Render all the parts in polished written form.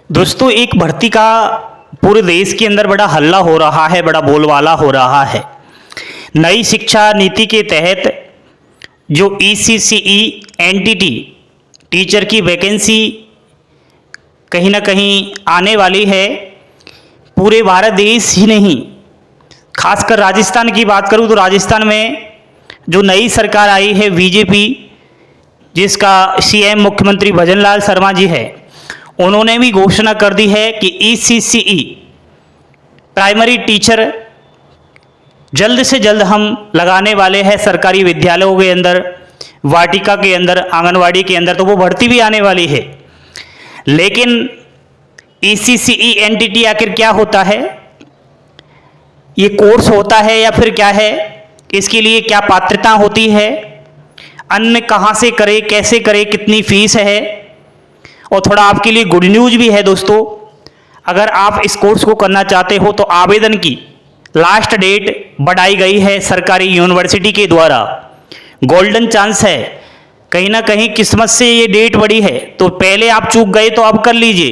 दोस्तों, एक भर्ती का पूरे देश के अंदर बड़ा हल्ला हो रहा है, बड़ा बोलबाला हो रहा है। नई शिक्षा नीति के तहत जो ECCE एनटीटी टीचर की वैकेंसी कहीं ना कहीं आने वाली है। पूरे भारत देश ही नहीं, खासकर राजस्थान की बात करूं तो राजस्थान में जो नई सरकार आई है बीजेपी, जिसका CM मुख्यमंत्री भजनलाल शर्मा जी है, उन्होंने भी घोषणा कर दी है कि ECCE प्राइमरी टीचर जल्द से जल्द हम लगाने वाले हैं सरकारी विद्यालयों के अंदर, वाटिका के अंदर, आंगनवाड़ी के अंदर, तो वो भर्ती भी आने वाली है। लेकिन ECCE एनटीटी आखिर क्या होता है? ये कोर्स होता है या फिर क्या है? इसके लिए क्या पात्रता होती है? अन्य कहाँ से करे, कैसे करे, कितनी फीस है? और थोड़ा आपके लिए गुड न्यूज़ भी है दोस्तों, अगर आप इस कोर्स को करना चाहते हो तो आवेदन की लास्ट डेट बढ़ाई गई है सरकारी यूनिवर्सिटी के द्वारा। गोल्डन चांस है, कहीं ना कहीं किस्मत से ये डेट बढ़ी है, तो पहले आप चूक गए तो अब कर लीजिए।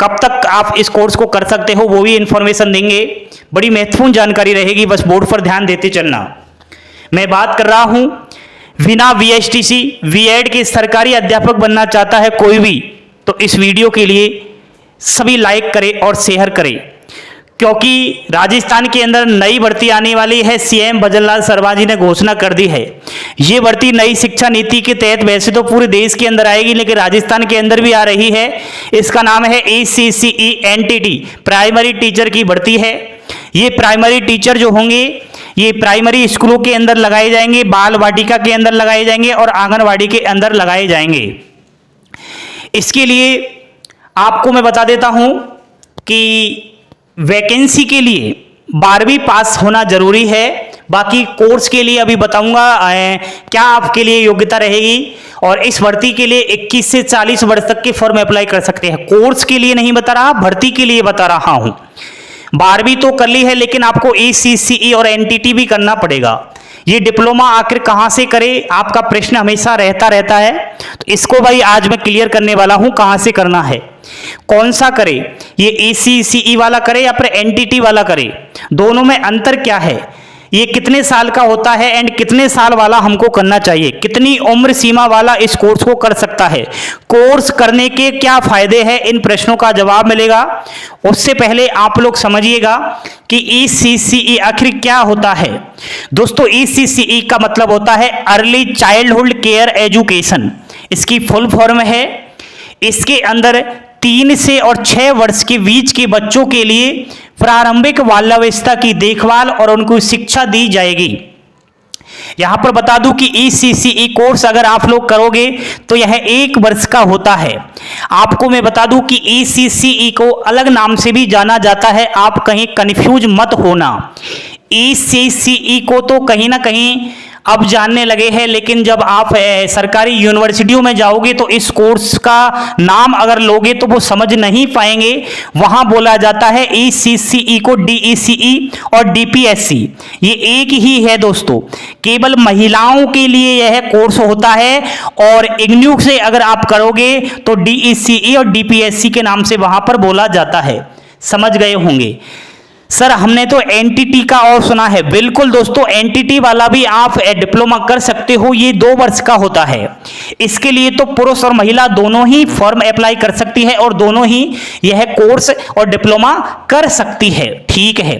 कब तक आप इस कोर्स को कर सकते हो वो भी इंफॉर्मेशन देंगे, बड़ी महत्वपूर्ण जानकारी रहेगी, बस बोर्ड पर ध्यान देते चलना। मैं बात कर रहा हूँ बिना VSTC VED के सरकारी अध्यापक बनना चाहता है कोई भी, तो इस वीडियो के लिए सभी लाइक करें और शेयर करें, क्योंकि राजस्थान के अंदर नई भर्ती आने वाली है। CM भजनलाल शर्मा जी ने घोषणा कर दी है। ये भर्ती नई शिक्षा नीति के तहत वैसे तो पूरे देश के अंदर आएगी, लेकिन राजस्थान के अंदर भी आ रही है। इसका नाम है ECCE एनटीटी, प्राइमरी टीचर की भर्ती है। ये प्राइमरी टीचर जो होंगे ये प्राइमरी स्कूलों के अंदर लगाए जाएंगे, बाल वाटिका के अंदर लगाए जाएंगे और आंगनवाड़ी के अंदर लगाए जाएंगे। इसके लिए आपको मैं बता देता हूं कि वैकेंसी के लिए 12वीं पास होना जरूरी है। बाकी कोर्स के लिए अभी बताऊंगा क्या आपके लिए योग्यता रहेगी। और इस भर्ती के लिए 21 से 40 वर्ष तक के फॉर्म अप्लाई कर सकते हैं। कोर्स के लिए नहीं बता रहा, भर्ती के लिए बता रहा हूं। 12वीं तो कर ली है, लेकिन आपको ECCE और एनटीटी भी करना पड़ेगा। ये डिप्लोमा आखिर कहाँ से करे, आपका प्रश्न हमेशा रहता है, तो इसको भाई आज मैं क्लियर करने वाला हूँ कहाँ से करना है, कौन सा करे, ये ECCE वाला करे या फिर एनटीटी वाला करे, दोनों में अंतर क्या है, ये कितने साल का होता है एंड कितने साल वाला हमको करना चाहिए, कितनी उम्र सीमा वाला इस कोर्स को कर सकता है, कोर्स करने के क्या फायदे हैं, इन प्रश्नों का जवाब मिलेगा। उससे पहले आप लोग समझिएगा कि ECCE आखिर क्या होता है। दोस्तों, ECCE का मतलब होता है अर्ली चाइल्डहुड केयर एजुकेशन, इसकी फुल फॉर्म है। इसके अंदर 3 से और 6 वर्ष के बीच के बच्चों के लिए प्रारंभिक बाल्यावस्था की देखभाल और उनको शिक्षा दी जाएगी। यहां पर बता दूं कि ECCE कोर्स अगर आप लोग करोगे तो यह 1 वर्ष का होता है। आपको मैं बता दूं कि ECCE को अलग नाम से भी जाना जाता है, आप कहीं कंफ्यूज मत होना। ECCE को तो कहीं ना कहीं अब जानने लगे हैं, लेकिन जब आप सरकारी यूनिवर्सिटियों में जाओगे तो इस कोर्स का नाम अगर लोगे तो वो समझ नहीं पाएंगे। वहां बोला जाता है ECCE को DECE और DPSC, ये एक ही है दोस्तों। केवल महिलाओं के लिए यह कोर्स होता है, और इग्न्यू से अगर आप करोगे तो DECE और DPSC के नाम से वहां पर बोला जाता है। समझ गए होंगे। सर हमने तो एनटीटी का और सुना है, बिल्कुल दोस्तों, एनटीटी वाला भी आप डिप्लोमा कर सकते हो, ये 2 वर्ष का होता है। इसके लिए तो पुरुष और महिला दोनों ही फॉर्म अप्लाई कर सकती है और दोनों ही यह कोर्स और डिप्लोमा कर सकती है। ठीक है,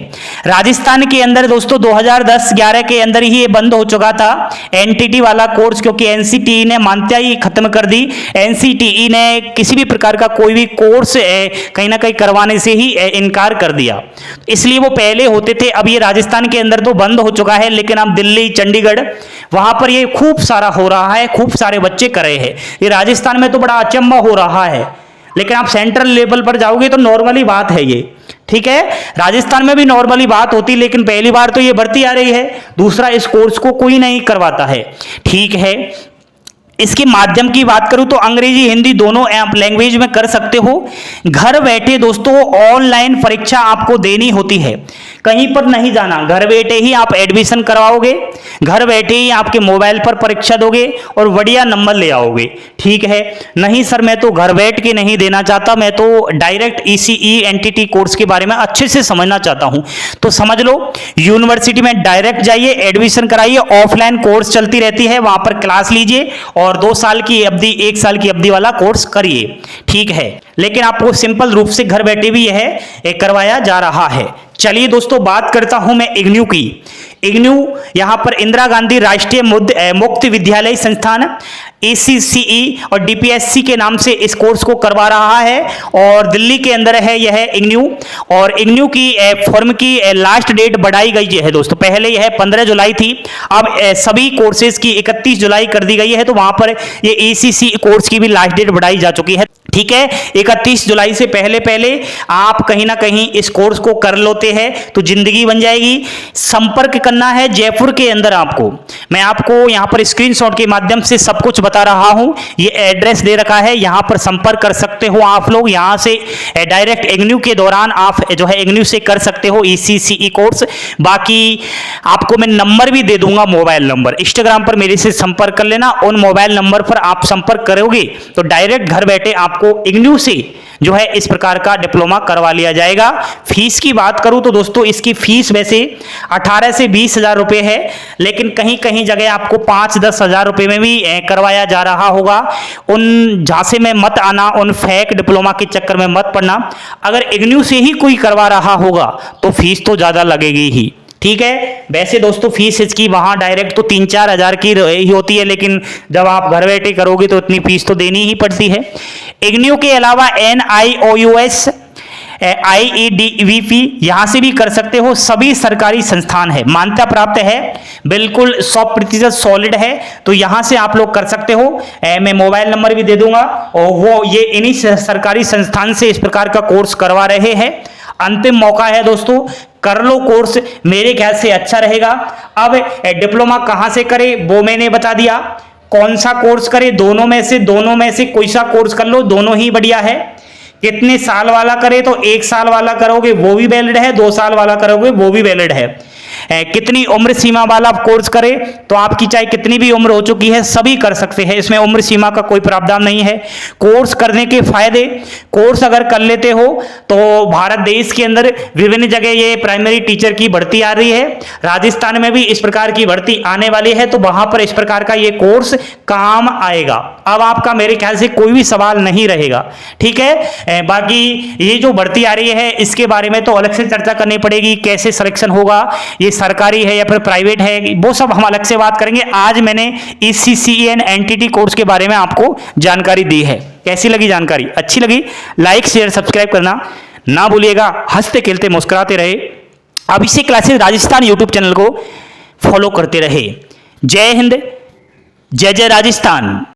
राजस्थान के अंदर दोस्तों 2010-11 के अंदर ही ये बंद हो चुका था एनटीटी वाला कोर्स, क्योंकि NCTE ने मान्यता ही खत्म कर दी। NCTE ने किसी भी प्रकार का कोई भी कोर्स कहीं ना कहीं करवाने से ही इनकार कर दिया, इसलिए वो पहले होते थे। अब ये राजस्थान के अंदर तो बंद हो चुका है, लेकिन अब दिल्ली, चंडीगढ़, वहां पर ये खूब सारा हो रहा है, खूब सारे बच्चे कर रहे हैं। ये राजस्थान में तो बड़ा अचंभा हो रहा है, लेकिन आप सेंट्रल लेवल पर जाओगे तो नॉर्मली बात है ये। ठीक है, राजस्थान में भी नॉर्मली बात होती, लेकिन पहली बार तो ये भर्ती आ रही है, दूसरा इस कोर्स को कोई नहीं करवाता है। ठीक है, इसके माध्यम की बात करूं तो अंग्रेजी हिंदी दोनों आप लैंग्वेज में कर सकते हो। घर बैठे दोस्तों ऑनलाइन परीक्षा आपको देनी होती है, कहीं पर नहीं जाना, घर बैठे ही आप एडमिशन करवाओगे, घर बैठे ही आपके मोबाइल पर परीक्षा दोगे और बढ़िया नंबर ले आओगे। ठीक है, नहीं सर मैं तो घर बैठ के नहीं देना चाहता, मैं तो डायरेक्ट ईसीई एनटीटी कोर्स के बारे में अच्छे से समझना चाहता हूं, तो समझ लो यूनिवर्सिटी में डायरेक्ट जाइए, एडमिशन कराइए, ऑफलाइन कोर्स चलती रहती है, वहां पर क्लास लीजिए और 2 साल की अवधि 1 साल की अवधि वाला कोर्स करिए। ठीक है, लेकिन आपको सिंपल रूप से घर बैठे भी यह करवाया जा रहा है। चलिए दोस्तों बात करता हूं मैं इग्नू की। इग्नू यहां पर इंदिरा गांधी राष्ट्रीय मुक्त विद्यालय संस्थान ACCE और DPSC के नाम से इस कोर्स को करवा रहा है और दिल्ली के अंदर है यह इग्नू। और इग्नू की फॉर्म की लास्ट डेट बढ़ाई गई है दोस्तों, पहले यह 15 जुलाई थी, अब सभी कोर्सेज की 31 जुलाई कर दी गई है, तो वहां पर ये ACCE कोर्स की भी लास्ट डेट बढ़ाई जा चुकी है। ठीक है, 31 जुलाई से पहले पहले आप कहीं ना कहीं इस कोर्स को कर लेते हैं तो जिंदगी बन जाएगी। संपर्क करना है जयपुर के अंदर आपको, मैं आपको यहां पर स्क्रीनशॉट के माध्यम से सब कुछ बता रहा हूं, ये एड्रेस दे रखा है, यहां पर संपर्क कर सकते हो आप लोग, यहां से डायरेक्ट इग्नू के दौरान आप जो है इग्नू से कर सकते हो ECCE कोर्स। बाकी आपको मैं नंबर भी दे दूंगा, मोबाइल नंबर, इंस्टाग्राम पर मेरे से संपर्क कर लेना, उन मोबाइल नंबर पर आप संपर्क करोगे तो डायरेक्ट घर बैठे आपको इग्नू से जो है इस प्रकार का डिप्लोमा करवा लिया जाएगा। फीस की बात करूं तो दोस्तों इसकी फीस वैसे 18 से 20 हजार रुपए है, लेकिन कहीं कहीं जगह आपको 5-10 हजार रुपए में भी करवाया जा रहा होगा। उन झांसे में मत आना, उन फेक डिप्लोमा के चक्कर में मत पड़ना। अगर इग्नू से ही कोई करवा रहा होगा तो फीस तो ज्यादा लगेगी ही। ठीक है, वैसे दोस्तों फीस इसकी वहां डायरेक्ट तो 3-4 हजार की ही होती है, लेकिन जब आप घर बैठे करोगे तो इतनी फीस तो देनी ही पड़ती है। इग्नू के अलावा NIOUS IEDVP यहां से भी कर सकते हो, सभी सरकारी संस्थान है, मान्यता प्राप्त है, बिल्कुल 100% सॉलिड है, तो यहां से आप लोग कर सकते हो। मैं मोबाइल नंबर भी दे दूंगा और वो ये इन्हीं सरकारी संस्थान से इस प्रकार का कोर्स करवा रहे हैं। अंतिम मौका है दोस्तों, कर लो कोर्स, मेरे ख्याल से अच्छा रहेगा। अब डिप्लोमा कहां से करें वो मैंने बता दिया, कौन सा कोर्स करें, दोनों में से कोई सा कोर्स कर लो, दोनों ही बढ़िया है। कितने साल वाला करे तो 1 साल वाला करोगे वो भी वैलिड है, 2 साल वाला करोगे वो भी वैलिड है। कितनी उम्र सीमा वाला कोर्स करे तो आपकी चाहे कितनी भी उम्र हो चुकी है सभी कर सकते हैं, इसमें उम्र सीमा का कोई प्रावधान नहीं है। कोर्स करने के फायदे, कोर्स अगर कर लेते हो तो भारत देश के अंदर विभिन्न जगह ये प्राइमरी टीचर की भर्ती आ रही है, राजस्थान में भी इस प्रकार की भर्ती आने वाली है, तो वहां पर इस प्रकार का ये कोर्स काम आएगा। अब आपका मेरे ख्याल से कोई भी सवाल नहीं रहेगा। ठीक है, बाकी ये जो भर्ती आ रही है इसके बारे में तो अलग से चर्चा करनी पड़ेगी, कैसे सिलेक्शन होगा, ये सरकारी है या फिर प्राइवेट है, वो सब हम अलग से बात करेंगे। आज मैंने ECCE एनटीटी कोर्स के बारे में आपको जानकारी दी है। कैसी लगी जानकारी? अच्छी लगी? लाइक शेयर सब्सक्राइब करना ना भूलिएगा। हंसते खेलते मुस्कुराते रहे। अभिषेक क्लासेस राजस्थान यूट्यूब चैनल को फॉलो करते रहे। जय हिंद, जय जय राजस्थान।